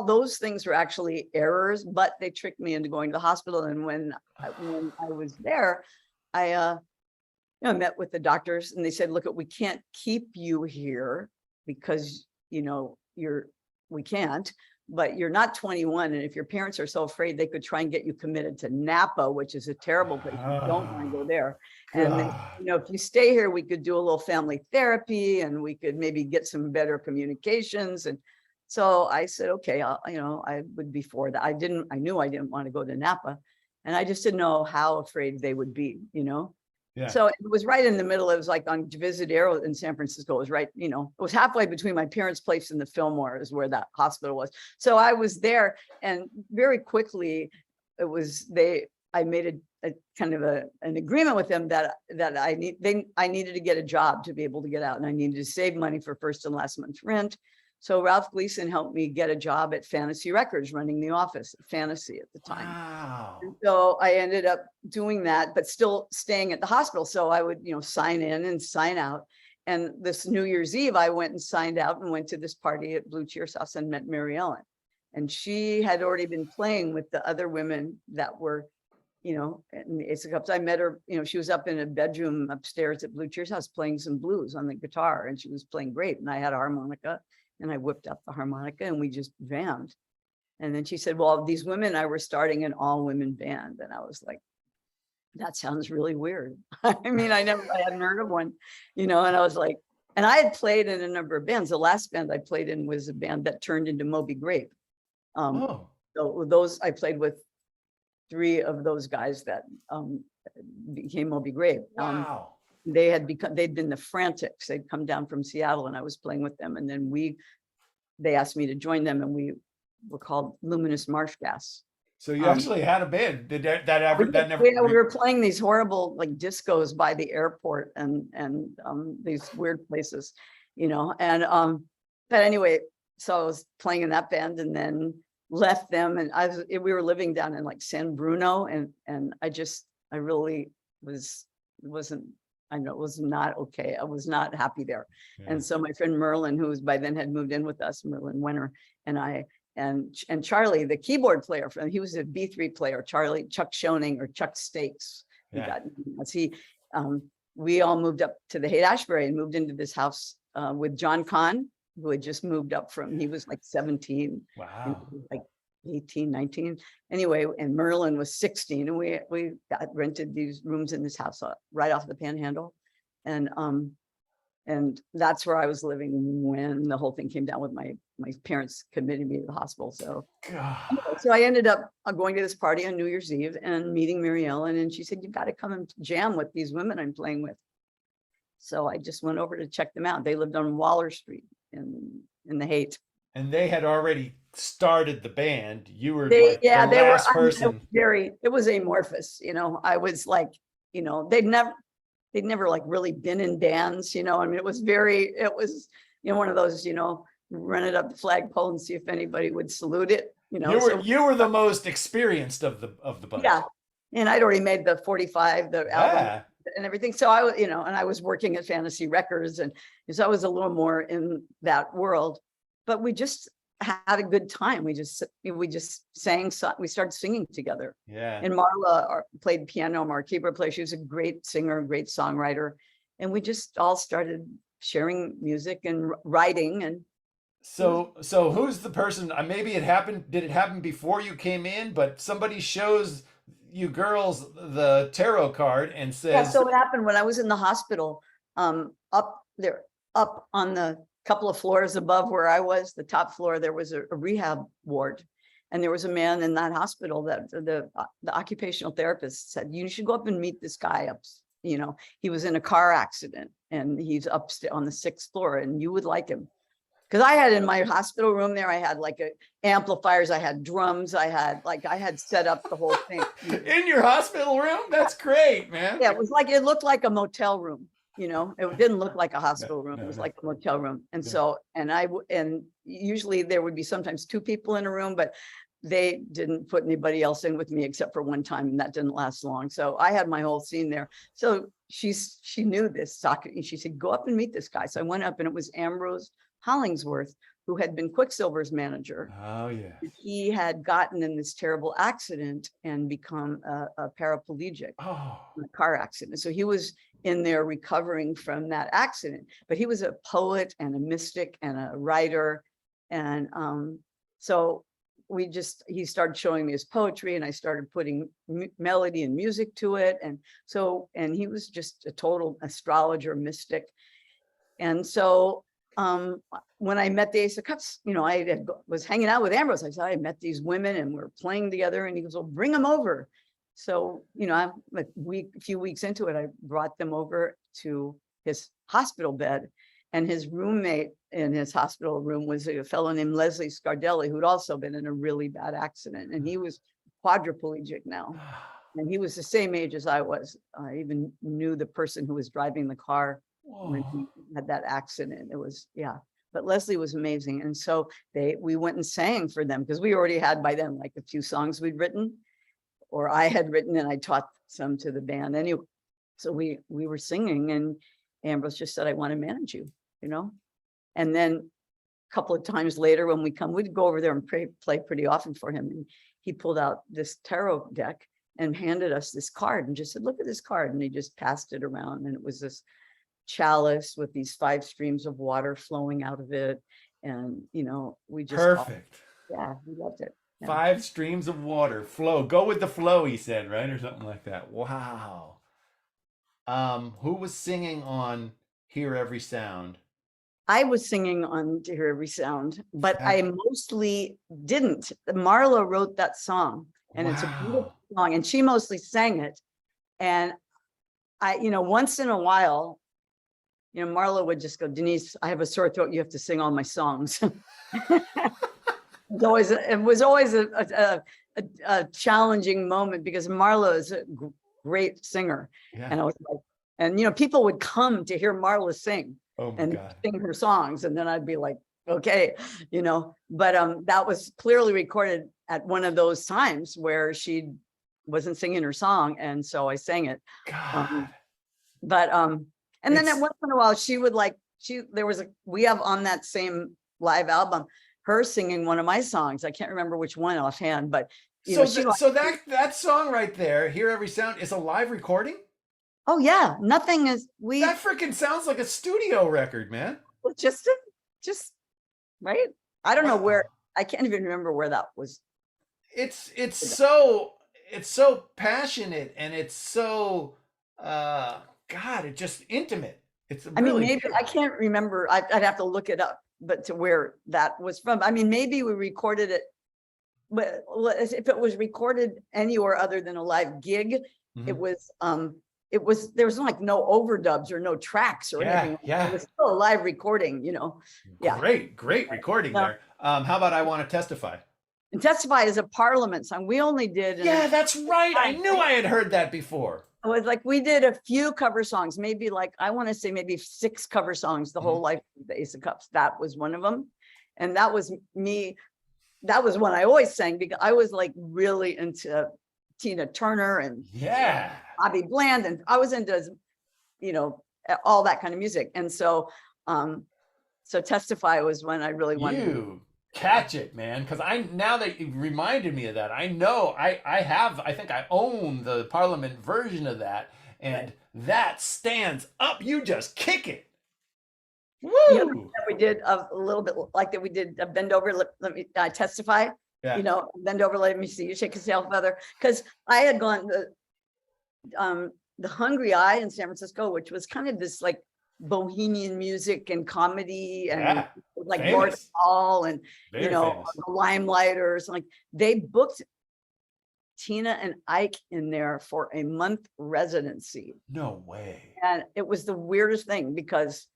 those things were actually errors, but they tricked me into going to the hospital. And when I was there, I met with the doctors, and they said, look, we can't keep you here because, we can't, but you're not 21. And if your parents are so afraid, they could try and get you committed to Napa, which is a terrible place. You don't want to go there. And then, if you stay here, we could do a little family therapy, and we could maybe get some better communications. And so I said, okay, I would be for that. I knew I didn't want to go to Napa, and I just didn't know how afraid they would be, Yeah. So it was right in the middle. It was like on Divisadero in San Francisco. It was right, it was halfway between my parents' place and the Fillmore is where that hospital was. So I was there, and very quickly I made a kind of an agreement with them that I needed to get a job to be able to get out, and I needed to save money for first and last month's rent. So Ralph Gleason helped me get a job at Fantasy Records, running the office at Fantasy at the time. Wow. And so I ended up doing that, but still staying at the hospital. So I would, sign in and sign out. And this New Year's Eve, I went and signed out and went to this party at Blue Cheer's house and met Mary Ellen. And she had already been playing with the other women that were, in the Ace of Cups. I met her, she was up in a bedroom upstairs at Blue Cheer's house playing some blues on the guitar, and she was playing great. And I had a harmonica. And I whipped up the harmonica, and we just jammed. And then she said, well, these women and I were starting an all-women band. And I was like, that sounds really weird. I hadn't heard of one, and I was like, and I had played in a number of bands. The last band I played in was a band that turned into Moby Grape. So those, I played with 3 of those guys that became Moby Grape. Wow. They'd been the Frantics. They'd come down from Seattle, and I was playing with them. And then they asked me to join them, and we were called Luminous Marsh Gas. So you actually had a band. Did we were playing these horrible like discos by the airport and these weird places, but anyway, so I was playing in that band, and then left them, and we were living down in like San Bruno, and I really wasn't. I know it was not okay. I was not happy there. Yeah. And so my friend Merlin, who was by then had moved in with us, Merlin Winter, and I, and Charlie, the keyboard player, he was a B3 player, Chuck Schoening or Chuck Stakes. Yeah. We all moved up to the Haight-Ashbury and moved into this house with John Kahn, who had just moved up he was like 17. Wow. Like 18, 19. Anyway, and Merlin was 16, and we got rented these rooms in this house right off the Panhandle. And that's where I was living when the whole thing came down with my parents committed me to the hospital. So I ended up going to this party on New Year's Eve and meeting Mary Ellen, and she said, you've got to come and jam with these women I'm playing with. So I just went over to check them out. They lived on Waller Street in the Haight. And they had already started the band. You were the last person. It was amorphous, I was like, they'd never like really been in bands, it was one of those, run it up the flagpole and see if anybody would salute it, You were the most experienced of the bunch. Yeah. And I'd already made the 45, the album and everything. So I was, and I was working at Fantasy Records, and so I was a little more in that world. But we just had a good time. We just sang. We started singing together. Yeah. And Marla played piano. Our keyboard player. She was a great singer, great songwriter, and we just all started sharing music and writing. And so who's the person? Maybe it happened. Did it happen before you came in? But somebody shows you girls the tarot card and says. Yeah. So it happened when I was in the hospital. Up on the couple of floors above where I was, the top floor, there was a rehab ward, and there was a man in that hospital that the occupational therapist said, you should go up and meet this guy up. He was in a car accident, and he's upstairs on the 6th floor, and you would like him. because I had in my hospital room there, I had like amplifiers, I had drums, I had set up the whole thing. In your hospital room? That's great, man. Yeah, it looked like a motel room, it didn't look like a hospital room. It was like a motel room. And so, and usually there would be sometimes 2 people in a room, but they didn't put anybody else in with me except for one time, and that didn't last long. So I had my whole scene there. So she knew this socket, and she said, go up and meet this guy. So I went up, and it was Ambrose Hollingsworth, who had been Quicksilver's manager. Oh yeah. He had gotten in this terrible accident and become a paraplegic in a car accident. So he was in there recovering from that accident, but he was a poet and a mystic and a writer. And so he started showing me his poetry, and I started putting melody and music to it. And he was just a total astrologer, mystic. And so when I met the Ace of Cups, I was hanging out with Ambrose. I said, I met these women and we're playing together. And he goes, well, bring them over. So, a few weeks into it, I brought them over to his hospital bed. And his roommate in his hospital room was a fellow named Leslie Scardelli, who'd also been in a really bad accident. And he was quadriplegic now. And he was the same age as I was. I even knew the person who was driving the car when he had that accident. It was, but Leslie was amazing. And so we went and sang for them, because we already had by then like a few songs we'd written, or I had written, and I taught some to the band anyway. So we were singing, and Ambrose just said, I want to manage you, And then a couple of times later when we'd go over there and play pretty often for him. And he pulled out this tarot deck and handed us this card and just said, look at this card. And he just passed it around, and it was this chalice with these 5 streams of water flowing out of it. And, we just. Perfect. We loved it. Yeah. 5 streams of water flow. Go with the flow, he said, right? Or something like that. Wow. Who was singing on Hear Every Sound? I was singing on To Hear Every Sound, but I mostly didn't. Marla wrote that song, and it's a beautiful song, and she mostly sang it. And I, once in a while, Marla would just go, Denise, I have a sore throat. You have to sing all my songs. It was always a challenging moment, because Marla is a great singer. Yeah. And I was like, and people would come to hear Marla sing sing her songs. And then I'd be like, okay, but that was clearly recorded at one of those times where she wasn't singing her song. And so I sang it. And then once in a while she would we have on that same live album, her singing one of my songs. I can't remember which one offhand, but that song right there, Hear Every Sound, is a live recording? Oh yeah, nothing is that freaking sounds like a studio record, man. Just right. I don't know where, I can't even remember where that was. It's so passionate, and it's so it's just intimate. It's really maybe I can't remember. I'd have to look it up, but to where that was from. Maybe we recorded it, but if it was recorded anywhere other than a live gig, it was there was like no overdubs or no tracks or anything. It was still a live recording, Great recording there. How about I Want to Testify? And Testify is a Parliament song. We only did. That's right. I knew I had heard that before. It was like we did a few cover songs, maybe I want to say maybe 6 cover songs the whole life of the Ace of Cups. That was one of them. And that was me. That was one I always sang, because I was like really into Tina Turner and Bobby Bland, and I was into, all that kind of music. And so, Testify was when I really wanted to catch it, man. Because now that you reminded me of that, I know I think I own the Parliament version of that, and that stands up. You just kick it. Woo! We did a little bit like that. We did a Bend Over, let me testify. Yeah. Bend over, let me see you shake yourself, feather. Because I had gone the Hungry Eye in San Francisco, which was kind of this like bohemian music and comedy, and like Lord Hall and Very the famous. Limelighters. Like they booked Tina and Ike in there for a month residency. No way. And it was the weirdest thing, because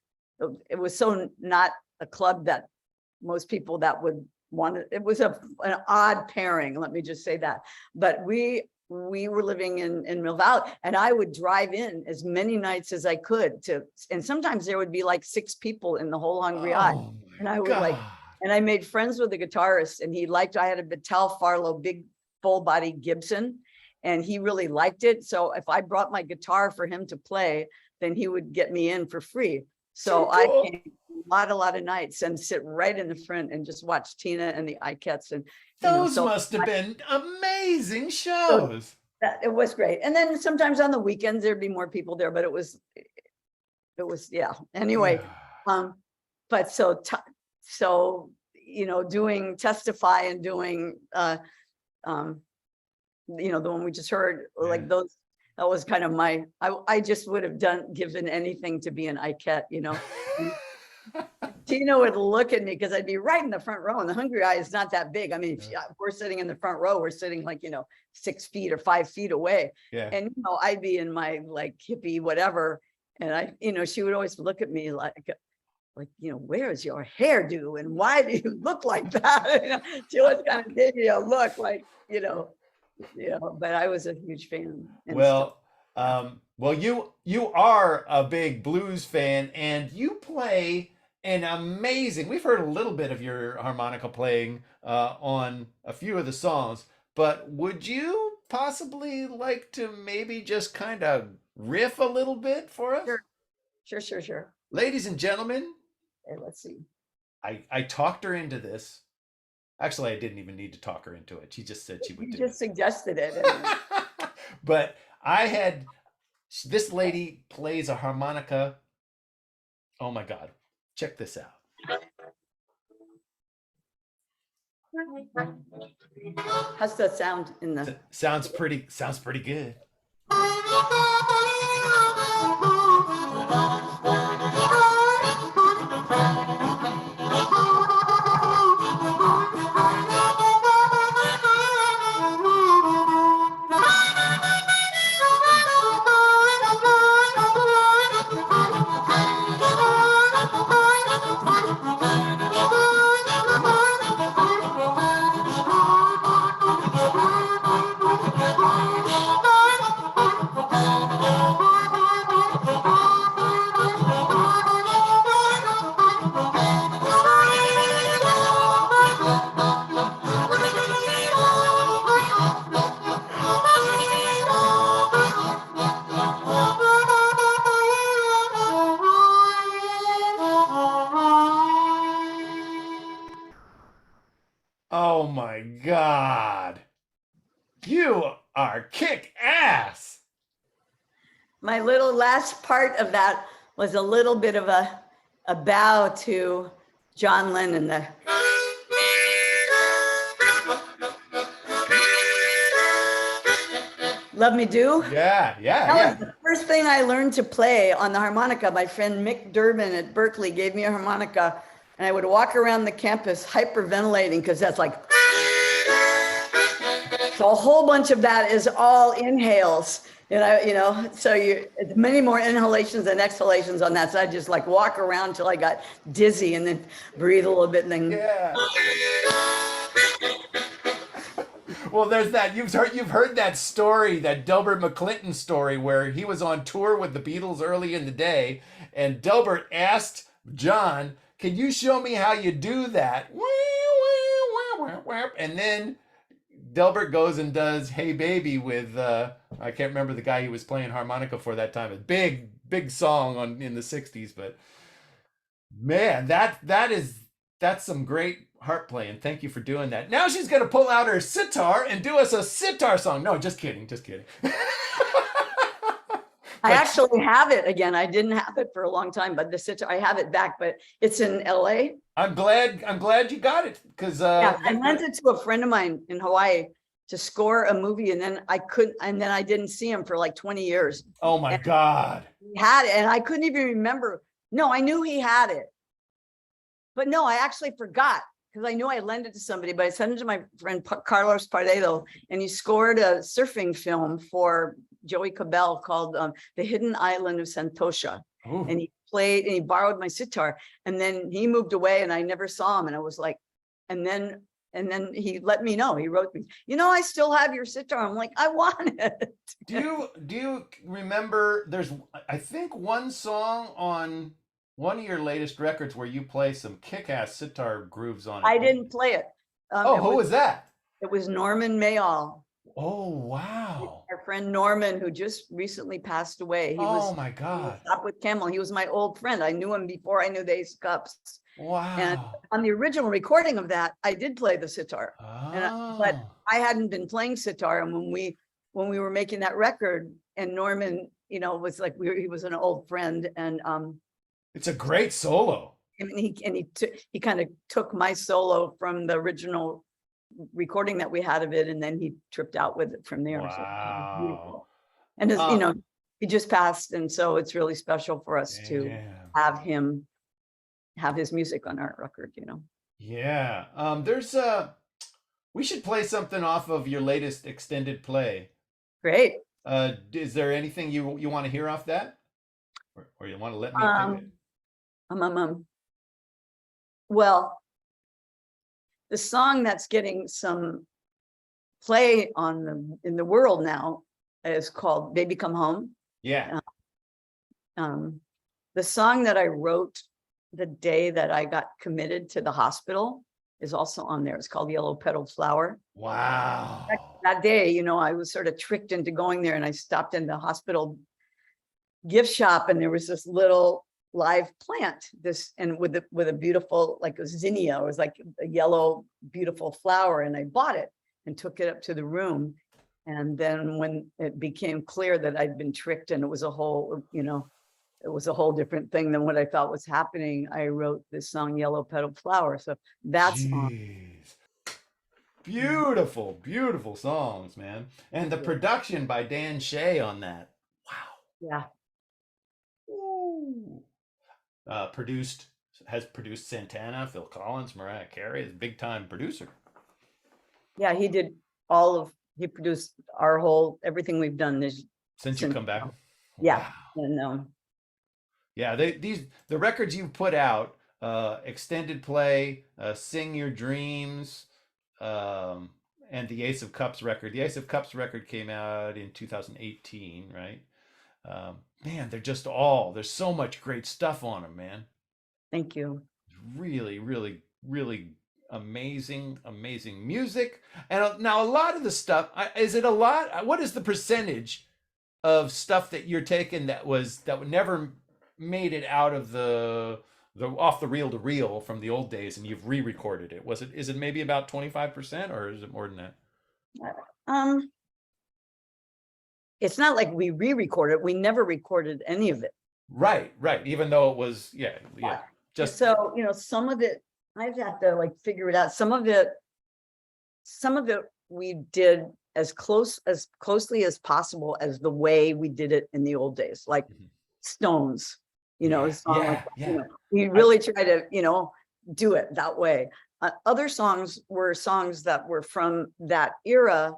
it was so not a club that most people that would want it. It was an odd pairing, let me just say that. But we were living in Mill Valley, and I would drive in as many nights as I could and sometimes there would be like 6 people in the whole Hungry Eye. Oh And I would God. and I made friends with the guitarist, and I had a Battelle Farlow big full body Gibson, and he really liked it. So if I brought my guitar for him to play, then he would get me in for free. So So I cool. came a lot of nights and sit right in the front and just watch Tina and the Ikettes. And Those must have been amazing shows. it was great. And then sometimes on the weekends there'd be more people there, but it was yeah. Anyway, but so doing Testify and doing the one we just heard, like those, that was kind of I just would have given anything to be an Ikette, Tina would look at me because I'd be right in the front row, and the Hungry Eye is not that big. I mean, if we're sitting in the front row, we're sitting like, 6 feet or 5 feet away. Yeah. And, I'd be in my like hippie, whatever. And she would always look at me like, where's your hairdo? And why do you look like that? She always kind of gave me a look like, but I was a huge fan. Well, you are a big blues fan, and you play an amazing. We've heard a little bit of your harmonica playing on a few of the songs, but would you possibly like to maybe just kind of riff a little bit for us? Sure. Ladies and gentlemen, Okay, let's see. I talked her into this. Actually, I didn't even need to talk her into it. She just said she would do it. You just suggested it. But this lady plays a harmonica. Oh my God. Check this out. How's that sound in the? Sounds pretty good. Oh my God. You are kick ass. My little last part of that was a little bit of a bow to John Lennon. Love Me Do? Yeah. That was the first thing I learned to play on the harmonica. My friend Mick Durbin at Berkeley gave me a harmonica, and I would walk around the campus hyperventilating because that's like, so a whole bunch of that is all inhales. So it's many more inhalations than exhalations on that. So I just like walk around till I got dizzy and then breathe a little bit and then. Yeah. Well, there's that. You've heard that story, that Delbert McClinton story, where he was on tour with the Beatles early in the day, and Delbert asked John, "Can you show me how you do that?" And then Delbert goes and does "Hey Baby" with I can't remember the guy he was playing harmonica for that time. A big song in the 60s, but man, that's some great harp playing. Thank you for doing that. Now she's going to pull out her sitar and do us a sitar song. No, just kidding. I actually have it again. I didn't have it for a long time, but the sitar, I have it back, but it's in LA. I'm glad you got it, because I lent it to a friend of mine in Hawaii to score a movie, and then I didn't see him for like 20 years. Oh my God. He had it, and I couldn't even remember. No, I knew he had it, but no, I actually forgot because I knew I lent it to somebody, but I sent it to my friend Carlos Pardedo, and he scored a surfing film for Joey Cabell called The Hidden Island of Santosha. Ooh. And he played and he borrowed my sitar, and then he moved away and I never saw him. And I was like, and then he let me know. He wrote me, I still have your sitar. I'm like, I want it. Do you remember there's I think one song on one of your latest records where you play some kick-ass sitar grooves on it? I didn't play it. Who was that? It was Norman Mayall. Oh, wow. Our friend Norman, who just recently passed away. My God. Up with Camel. He was my old friend. I knew him before I knew the Ace of Cups. Wow. And on the original recording of that, I did play the sitar. But I hadn't been playing sitar. And when we were making that record, and Norman, was like, he was an old friend, and it's a great solo. And he kind of took my solo from the original recording that we had of it, and then he tripped out with it from there. Wow. So and he just passed, and so it's really special for us to have him have his music on our record. Yeah. There's we should play something off of your latest extended play. Great. Is there anything you want to hear off that, or you want to let me pick it? Well, the song that's getting some play in the world now is called "Baby Come Home." Yeah. The song that I wrote the day that I got committed to the hospital is also on there. It's called "Yellow Petaled Flower." Wow. That day, I was sort of tricked into going there, and I stopped in the hospital gift shop, and there was this little live plant, and with a beautiful, like a zinnia, it was like a yellow beautiful flower, and I bought it and took it up to the room. And then when it became clear that I'd been tricked and it was a whole different thing than what I thought was happening, I wrote this song "Yellow Petaled Flower." So that's beautiful, beautiful songs, man. And the production by Dan Shea on that. Wow. Yeah. Ooh. Has produced Santana, Phil Collins, Mariah Carey. Is a big time producer. Yeah, he produced everything we've done since you come back. Yeah. Wow. And the records you put out, extended play, Sing Your Dreams, and the Ace of Cups record. The Ace of Cups record came out in 2018, right? Man, there's so much great stuff on them, man. Thank you. Really, really, really amazing music. And now a lot of the stuff, what is the percentage of stuff that you're taking that never made it out of the off the reel to reel from the old days, and you've re-recorded it? Is it maybe about 25%, or is it more than that? It's not like we re-recorded. We never recorded any of it. Right. Even though it was, just so, some of it, I'd have to figure it out. Some of it we did as closely as possible as the way we did it in the old days, like Stones, a song we really try to, do it that way. Other songs were songs that were from that era,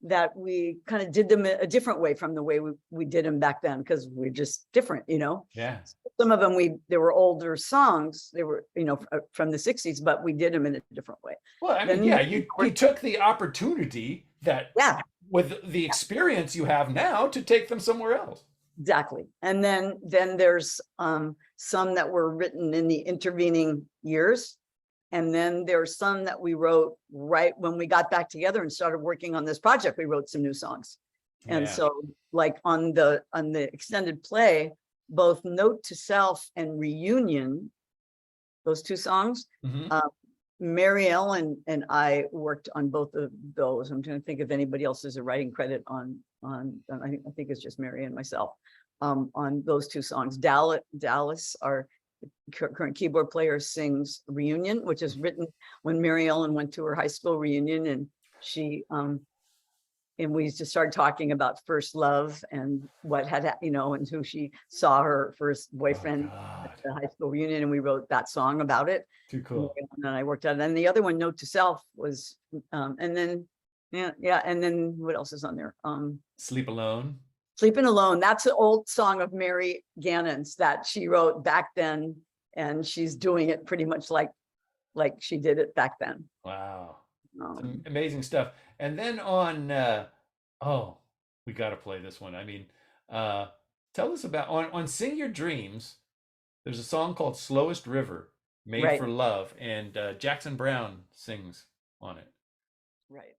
that we kind of did them a different way from the way we did them back then, because we're just different, Yeah. Some of them, they were older songs. They were, from the 60s, but we did them in a different way. Well, I mean, you took the opportunity with the experience you have now to take them somewhere else. Exactly. And then there's some that were written in the intervening years. And then there's some that we wrote right when we got back together and started working on this project. We wrote some new songs. And so on the extended play, both Note to Self and Reunion, those two songs, Mary Ellen and I worked on both of those. I'm trying to think if anybody else has a writing credit on I think it's just Mary and myself on those two songs. Dallas, our current keyboard player, sings Reunion, which is written when Mary Ellen went to her high school reunion, and she and we just started talking about first love and what had, and who she saw her first boyfriend at the high school reunion, and we wrote that song about it. Too cool. And I worked on it. And the other one, Note to Self, was and then and then what else is on there? Sleep Alone. Sleeping Alone. That's an old song of Mary Gannon's that she wrote back then, and she's doing it pretty much like she did it back then. Wow. Some amazing stuff. And then on oh, we got to play this one. I mean, tell us about on Sing Your Dreams. There's a song called Slowest River, Made Right. for Love, and Jackson Browne sings on it. Right.